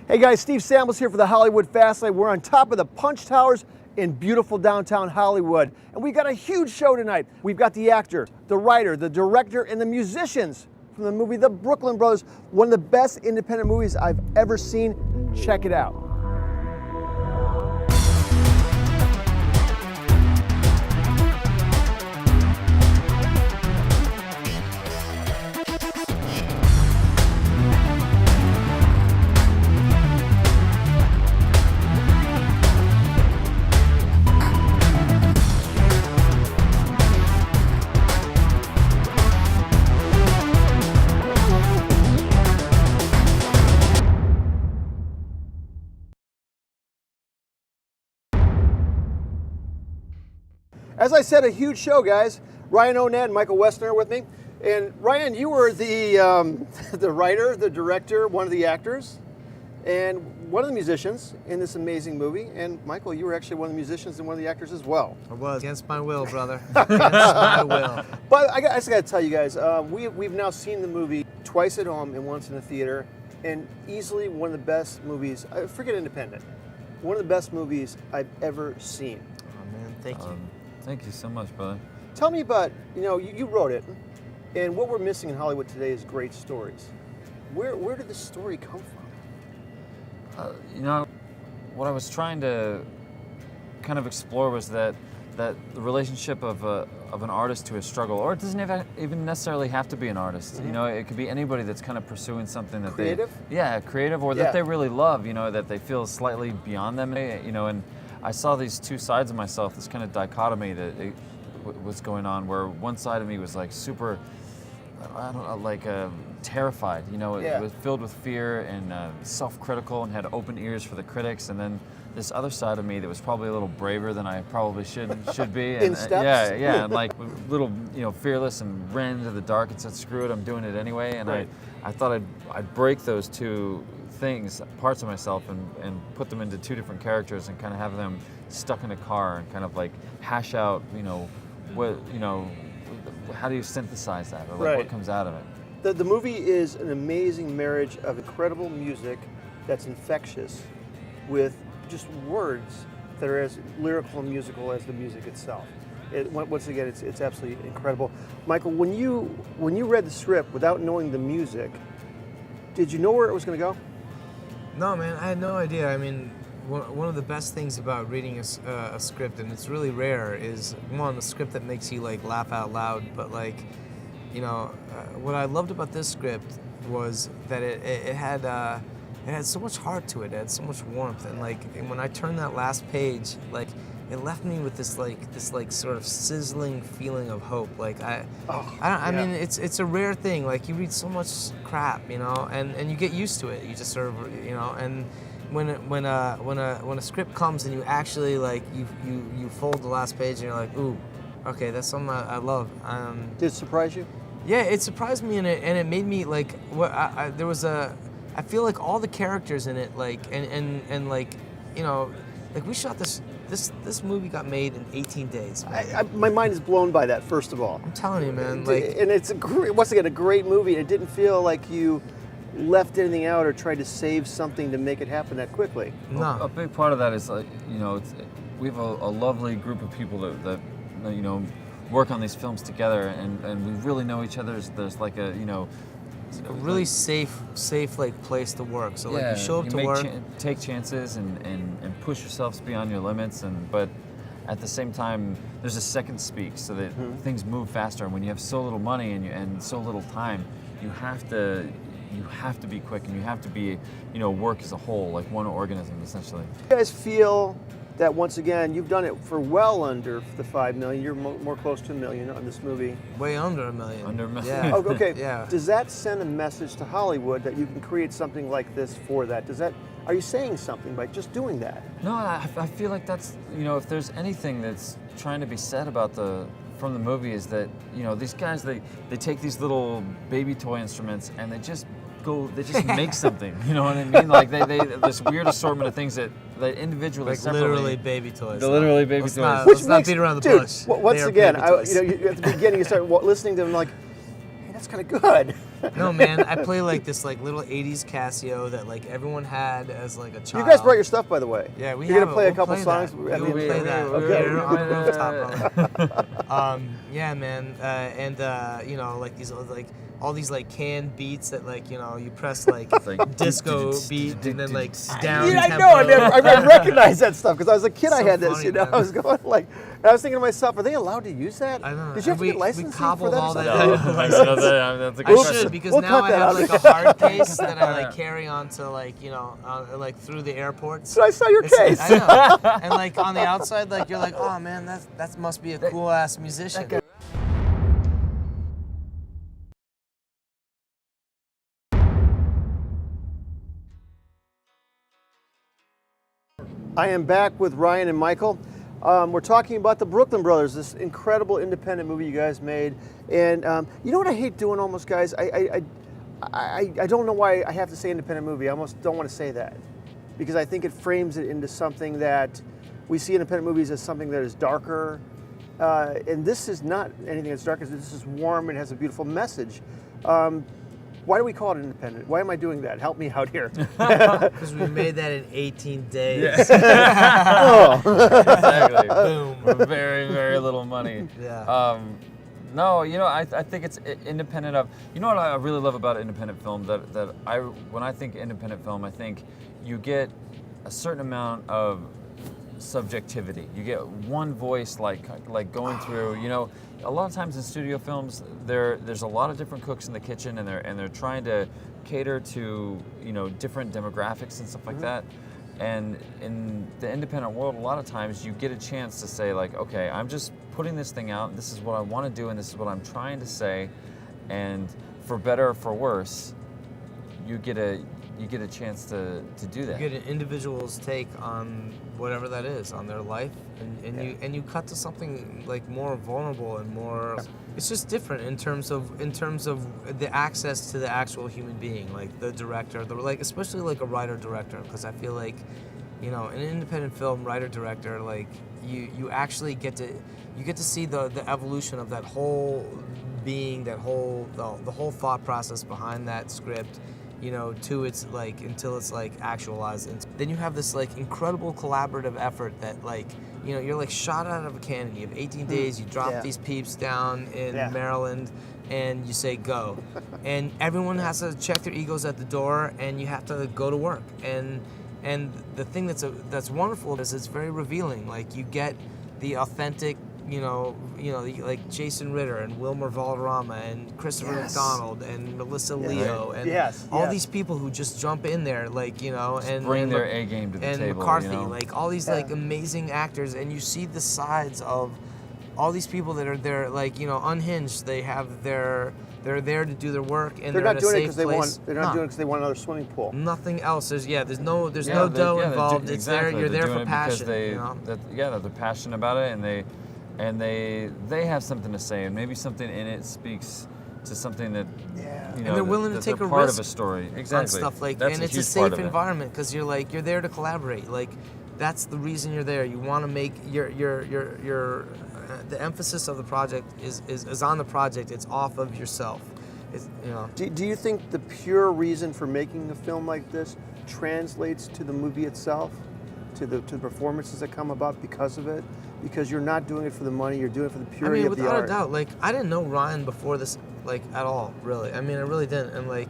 Hey guys, Steve Samblis here for the Hollywood Fastlane. We're on top of the Punch Towers in beautiful downtown Hollywood. And we've got a huge show tonight. We've got the actor, the writer, the director, and the musicians from the movie The Brooklyn Brothers. One of the best independent movies I've ever seen. Check it out. As I said, a huge show, guys. Ryan O'Nett and Michael Weston are with me. And Ryan, you were the the writer, the director, one of the actors, and one of the musicians in this amazing movie. And Michael, you were actually one of the musicians and one of the actors as well. I was. Against my will, brother. Against my will. But I just got to tell you guys, we've now seen the movie twice at home and once in the theater, and easily one of the best movies, forget independent, one of the best movies I've ever seen. Oh, man, thank you. Thank you so much, brother. Tell me about, you wrote it, and what we're missing in Hollywood today is great stories. Where did this story come from? What I was trying to kind of explore was that the relationship of an artist to a struggle, or it doesn't even necessarily have to be an artist. Mm-hmm. It could be anybody that's kind of pursuing something that creative? Creative, or that they really love. That they feel slightly beyond them. And I saw these two sides of myself, this kind of dichotomy that was going on, where one side of me was like super, terrified. It was filled with fear and self-critical and had open ears for the critics. And then this other side of me that was probably a little braver than I probably should be. In steps? And like a little, fearless, and ran into the dark and said, "Screw it, I'm doing it anyway." And right. I thought I'd break those two things, parts of myself, and put them into two different characters and kind of have them stuck in a car and kind of like hash out, how do you synthesize that, or like what comes out of it? The movie is an amazing marriage of incredible music that's infectious with just words that are as lyrical and musical as the music itself. Once again, it's absolutely incredible. Michael, when you read the script without knowing the music, did you know where it was going to go? No, man, I had no idea. I mean, one of the best things about reading a script, and it's really rare, is one, a script that makes you like laugh out loud. But what I loved about this script was that it had so much heart to it. It had so much warmth, and when I turned that last page, it left me with this sort of sizzling feeling of hope. I mean, it's a rare thing. You read so much crap, and you get used to it. You just sort of, and when a script comes and you actually you fold the last page and you're like, ooh, okay, that's something I love. Did it surprise you? Yeah, it surprised me, and it made me I feel like all the characters in it, we shot this movie got made in 18 days. My mind is blown by that, first of all. I'm telling you, man. And it's once again a great movie. It didn't feel like you left anything out or tried to save something to make it happen that quickly. No. A big part of that is we have a lovely group of people that work on these films together, and we really know each other. There's a really safe place to work. So you show up to work, take chances, and push yourselves beyond your limits. But at the same time, there's a second speak, so that things move faster. And when you have so little money and so little time, you have to be quick, and you have to be work as a whole, like one organism, essentially. You guys feel that once again you've done it for well under the $5 million. You're more close to $1 million on this movie. Way under $1 million. Under $1 million. Yeah. Oh, okay. Yeah. Does that send a message to Hollywood that you can create something like this for that? Are you saying something by just doing that? No, I feel like that's if there's anything that's trying to be said from the movie, is that these guys they take these little baby toy instruments and they just make something, you know what I mean? They this weird assortment of things that individually, separately, literally baby toys. They're literally baby toys. Let's not beat around the bush. Once again, at the beginning you start listening to them like, hey, that's kind of good. No, man, I play like this like little 80s Casio that like everyone had as like a child. You guys brought your stuff, by the way. Yeah, we You're have gonna play it. a couple play songs. That. I We'll mean, play that. okay. Here on the rooftop, brother. Yeah, man, you know, like these like all these like canned beats that like, you know, you press like disco beat and then like down Yeah, I tempo. know. I recognize that stuff because I was a kid. I So had this. funny, You know, man. I was going like, and I was thinking to myself, are they allowed to use that? I know. Did you have to We get licensing cobbled for that? all or that something? out. That's a good I question. should because We'll now cut I that have out. like a hard case that I like carry on to like, you know, like through the airports. So I saw your case. I know. And like on the outside, like you're like, oh man, that must be a cool ass musician. I am back with Ryan and Michael. We're talking about the Brooklyn Brothers, this incredible independent movie you guys made. And you know what I hate doing almost, guys? I don't know why I have to say independent movie. I almost don't want to say that because I think it frames it into something that we see independent movies as something that is darker. And this is not anything that's dark. This is warm and has a beautiful message. Why do we call it independent? Why am I doing that? Help me out here. Because we made that in 18 days. Exactly. Boom. For very, very little money. Yeah. No, you know, I think it's independent of. You know what I really love about independent film when I think independent film, I think you get a certain amount of subjectivity. You get one voice like going through. You know, a lot of times in studio films, there's a lot of different cooks in the kitchen, and they're trying to cater to, you know, different demographics and stuff like that. And in the independent world, a lot of times you get a chance to say like, okay, I'm just putting this thing out. This is what I want to do, and this is what I'm trying to say. And for better or for worse, you get a chance to do that. You get an individual's take on whatever that is, on their life, and you cut to something like more vulnerable and more. It's just different in terms of the access to the actual human being, like the director, especially like a writer director, because I feel like, you know, an independent film writer director, like you actually get to see the evolution of that whole being, the whole thought process behind that script, you know, to its like until it's like actualized. And then you have this like incredible collaborative effort that like, you know, you're like shot out of a cannon. You have 18 days. You drop these peeps down in Maryland, and you say go, and everyone has to check their egos at the door, and you have to go to work. And the thing that's wonderful is it's very revealing. Like you get the authentic, you know, like Jason Ritter and Wilmer Valderrama and Christopher McDonald and Melissa Leo and all these people who just jump in there, like, you know, and bring their A game to the and table. McCarthy, you know? like all these like amazing actors, and you see the sides of all these people that are there, like, you know, unhinged. They're there to do their work, and They're not at a doing it safe because they place. want. They're not doing it because they want another swimming pool. Nothing else. There's no dough involved. It's there. You're there for passion. They, you know? they're passionate about it, and they have something to say, and maybe something in it speaks to something that you know, and they're willing to that take they're a part risk of a story. Exactly. on stuff like, That's and it's a huge part safe of it. environment because you're there to collaborate. Like that's the reason you're there. You want to make your the emphasis of the project is on the project. It's off of yourself. It's, you know. Do you think the pure reason for making a film like this translates to the movie itself, to the performances that come about because of it? Because you're not doing it for the money, you're doing it for the purity of the art. Without a doubt. Like I didn't know Ryan before this, like at all, really. I mean, I really didn't. And like,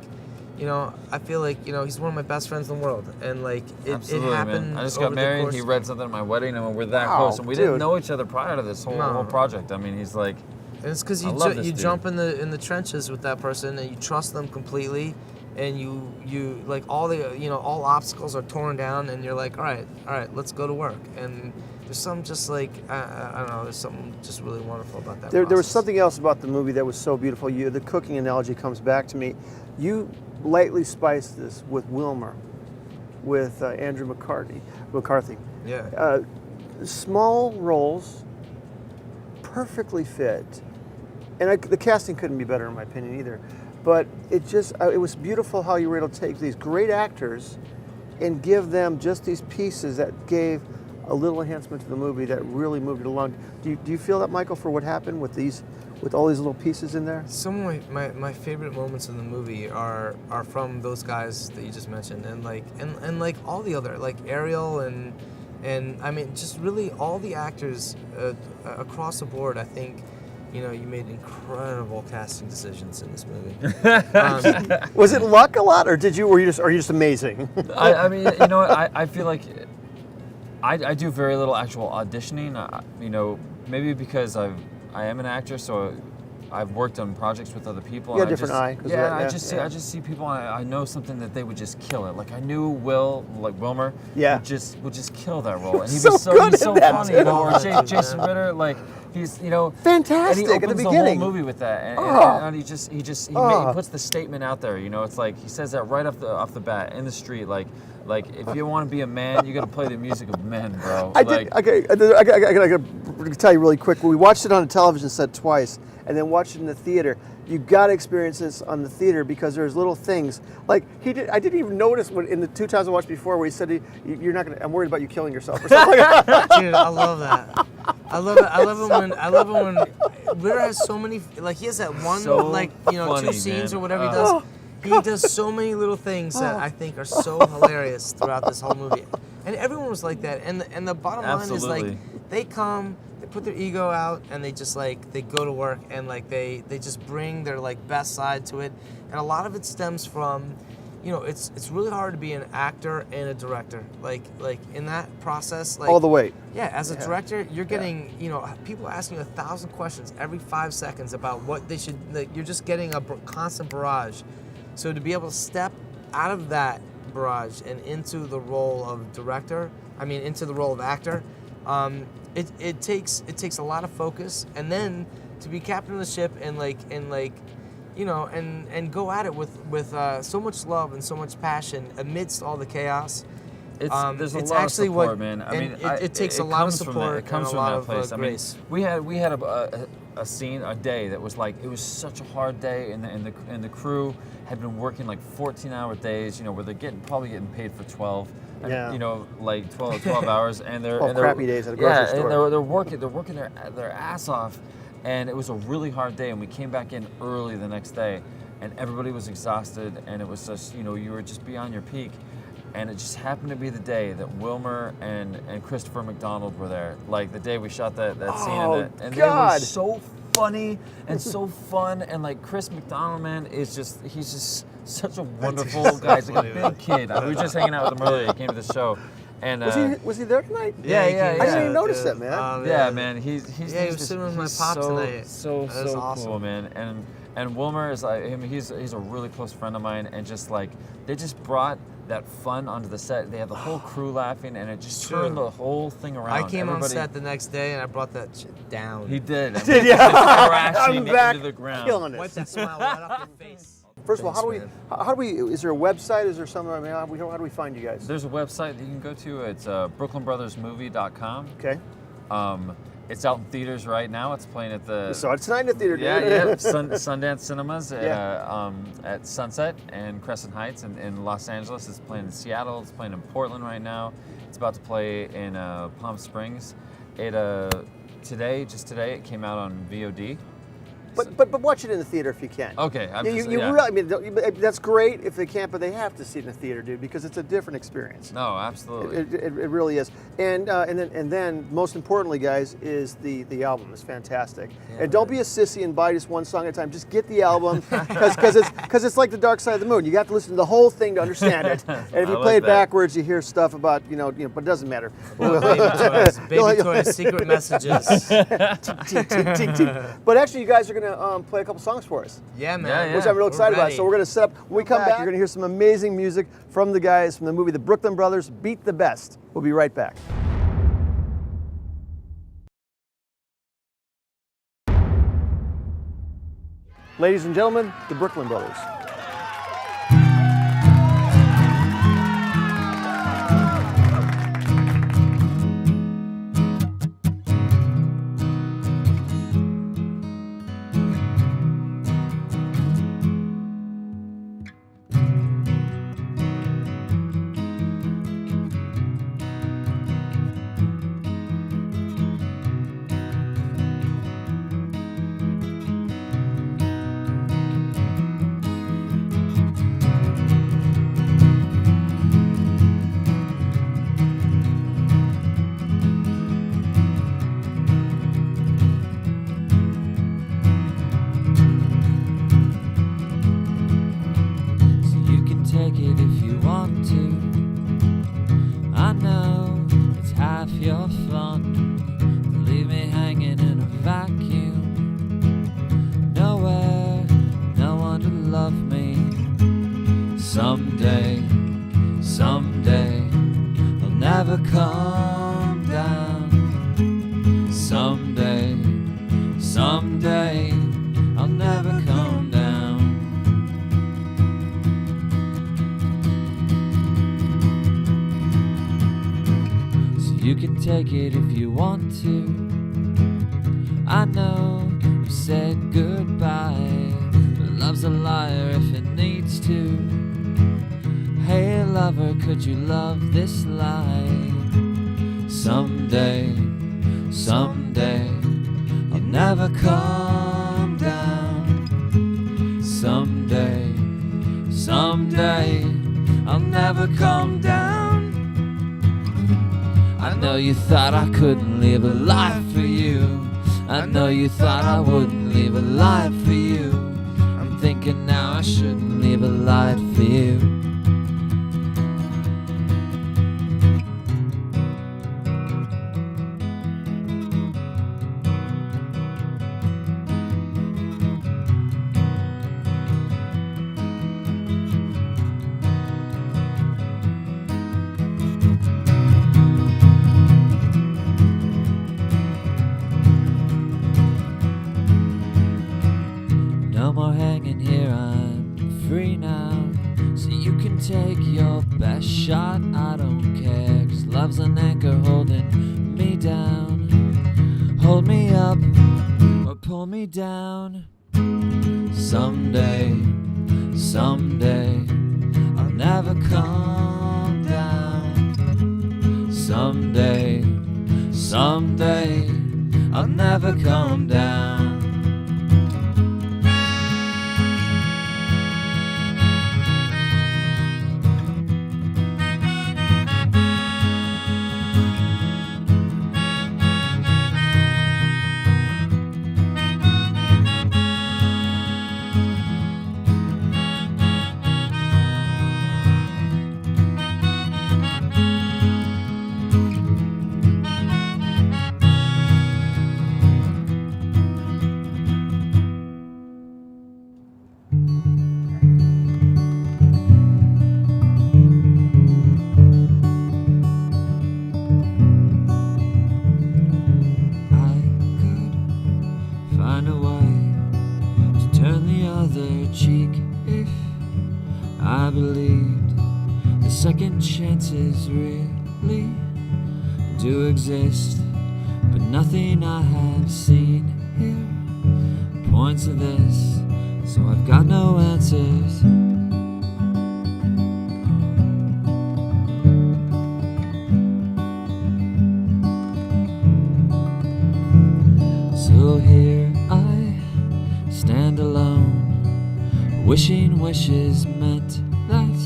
you know, I feel like, you know, he's one of my best friends in the world, and like it happened. Man. I just over got married. The He read something at my wedding, and we're that Wow, close, and we dude. didn't know each other prior to this whole project. I mean, he's like. And it's because I love this you dude. jump in the trenches with that person, and you trust them completely, and you like all obstacles are torn down, and you're like, all right, let's go to work. And there's some just like I don't know, there's something just really wonderful about that. There was process. something else about the movie that was so beautiful. The cooking analogy comes back to me. You lightly spiced this with Wilmer, with Andrew McCarthy. Yeah. Small roles, perfectly fit. And the casting couldn't be better in my opinion either. But it was beautiful how you were able to take these great actors and give them just these pieces that gave a little enhancement to the movie that really moved it along. Do you feel that, Michael, for what happened with all these little pieces in there? Some of my favorite moments in the movie are from those guys that you just mentioned, and like all the other, like Ariel and I mean just really all the actors across the board. I think, you know, you made incredible casting decisions in this movie. Was it luck a lot, or are you just amazing? I mean, you know what? I feel like I do very little actual auditioning. You know, maybe because I am an actor, so I've worked on projects with other people. You got a different eye. Yeah, I just see people, and I know something that they would just kill it. Like I knew Wilmer, would just kill that role, and he's so funny, you know. Or Jason Ritter, like he's, you know, fantastic and he opens at the the beginning. whole movie with that, and he puts the statement out there. You know, it's like he says that right off the bat in the street, like if you want to be a man, you got to play the music of men, bro. I got to tell you really quick. We watched it on a television set twice, and then watched it in the theater. You got to experience this on the theater because there's little things like he did. I didn't even notice when in the 2 times I watched before where he said you're not gonna. I'm worried about you killing yourself or something like that. Dude, I love that. I love it when Ritter has so many, like he has that one, like, you know, funny, 2 scenes man. or whatever he does. He does so many little things that I think are so hilarious throughout this whole movie. And everyone was like that. And the bottom line is, like, they come, they put their ego out, and they just, like, they go to work, and, like, they just bring their, like, best side to it. And a lot of it stems from, you know, it's really hard to be an actor and a director. Like in that process, like all the way. Yeah, as a director, you're getting, you know, people asking you 1,000 questions every 5 seconds about what they should. Like, you're just getting a constant barrage. So to be able to step out of that barrage and into the role of director, into the role of actor, it takes a lot of focus, and then to be captain of the ship and you know, and go at it with so much love and so much passion amidst all the chaos. There's a it's lot actually of support, what, man. I and mean, it takes a lot of support. It comes and from a lot that of place. grace. I mean, we had a scene, a day that was like, it was such a hard day, and the crew had been working like 14-hour days, you know, where they're probably getting paid for 12. Yeah. You know, like 12 hours, and they're crappy days at a grocery store. Yeah, and they're working their ass off, and it was a really hard day. And we came back in early the next day, and everybody was exhausted, and it was just, you know, you were just beyond your peak. And it just happened to be the day that Wilmer and Christopher McDonald were there. Like the day we shot that scene, and they were so funny and so fun. And like Chris McDonald, man, he's just such a wonderful guy. He's like a big kid. We were just hanging out with him earlier. He came to the show. And was he there tonight? Yeah. I didn't even notice that, man. Yeah, man. He was sitting with my pop tonight. So awesome. cool, man. And Wilmer is like him. He's a really close friend of mine, and just like they just brought that fun onto the set. They had the whole crew laughing, and it just turned the whole thing around. I came on set the next day, and I brought that shit down. He did. Did you? Crashing back, into the ground. Killing it. Wiped that smile right off your face. First of all, how do we? Is there a website? Is there something? I mean, how do we find you guys? There's a website that you can go to. It's brooklynbrothersmovie.com. Okay. It's out in theaters right now. It's playing at the. So it's tonight in the theater. Yeah. Sundance Cinemas at Sunset and Crescent Heights in Los Angeles. It's playing in Seattle. It's playing in Portland right now. It's about to play in Palm Springs. Today, it came out on VOD. But watch it in the theater if you can. Okay. Really, I mean, that's great if they can't, but they have to see it in the theater, dude, because it's a different experience. No, absolutely. It really is. And then most importantly, guys, is the album. It's fantastic. Yeah, and don't be a sissy and buy just one song at a time. Just get the album because it's like the Dark Side of the Moon. You have to listen to the whole thing to understand it. And if you play it backwards, you hear stuff about but it doesn't matter. Baby toys, secret messages. Tink, tink. But actually, you guys are gonna play a couple songs for us. Yeah, man. Which I'm real excited about. So we're going to set up. When we come back, you're going to hear some amazing music from the guys from the movie The Brooklyn Brothers Beat the Best. We'll be right back. Ladies and gentlemen, The Brooklyn Brothers. if you're fond to leave me hanging in a vacuum. Nowhere, no one to love me. Someday, someday, I'll never come down. Someday, someday, I'll never come down. So you can take it if you want to. I know you said goodbye, but love's a liar if it needs to. Hey lover, could you love this lie? Someday, someday, I'll never come down. Someday, someday, I'll never come down. I know you thought I couldn't live a life for you. I know you thought I wouldn't live a life for you. I'm thinking now I shouldn't live a life for you. No more hanging here, I'm free now. So you can take your best shot, I don't care. 'Cause love's an anchor holding me down. Hold me up or pull me down. Someday, someday, I'll never come down. Someday, someday, I'll never come down. Find a way to turn the other cheek if I believed the second chances really do exist. But nothing I have seen here points to this, so I've got no answers. So here I stand alone, wishing wishes meant that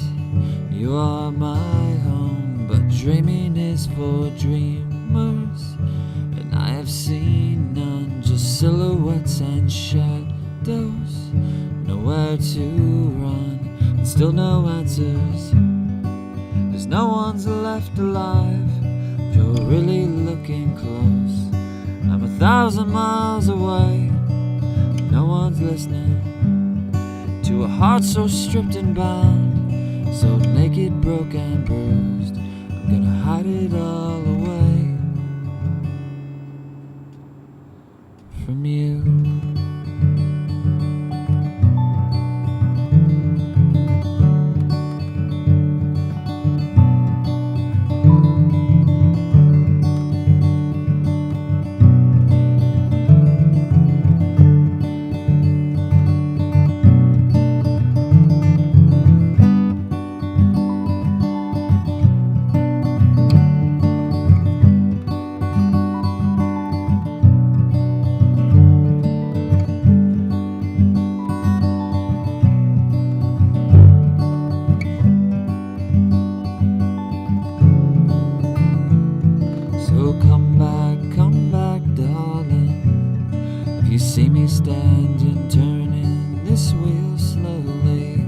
you are my home. But dreaming is for dreamers, and I have seen none, just silhouettes and shadows. Nowhere to run, and still no answers. 'Cause no one's left alive, if you're really looking close. I'm 1,000 miles away, no one's listening to a heart so stripped and bound, so naked, broke and bruised. I'm gonna hide it all away from you. You see me standing, turning this wheel slowly.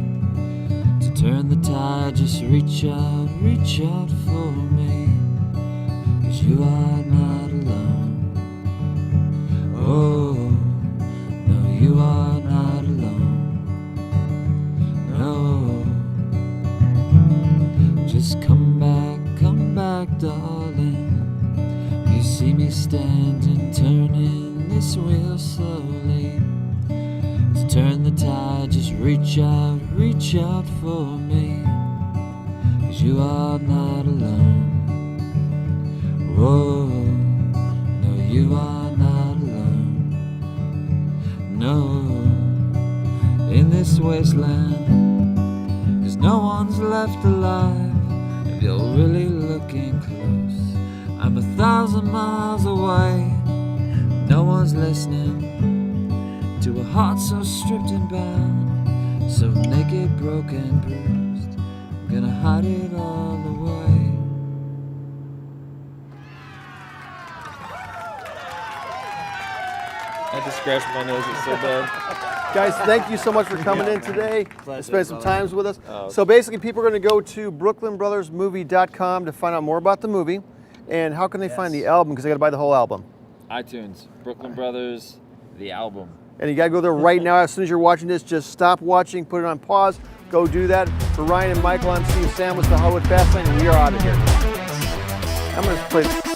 To turn the tide, just reach out for me. 'cause you are not alone. Oh, no, you are not alone. No, just come back, darling. You see me standing, turning this wheel slowly. To turn the tide, just reach out for me. 'Cause you are not alone. Whoa, no, you are not alone. No, in this wasteland, 'cause no one's left alive. If you're really looking close, I'm 1,000 miles away. No one's listening to a heart so stripped and bound, so naked, broken, bruised. I'm gonna hide it all away. I just scratched my nose, it's so bad. Guys, thank you so much for coming in today and spending some time with us. So basically, people are going to go to brooklynbrothersmovie.com to find out more about the movie. And how can they find the album? Because they got to buy the whole album. iTunes, Brooklyn Brothers, the album. And you got to go there right now. As soon as you're watching this, just stop watching, put it on pause, go do that. For Ryan and Michael, I'm Steve Samblis, the Hollywood Fastlane, and we are out of here. I'm going to play.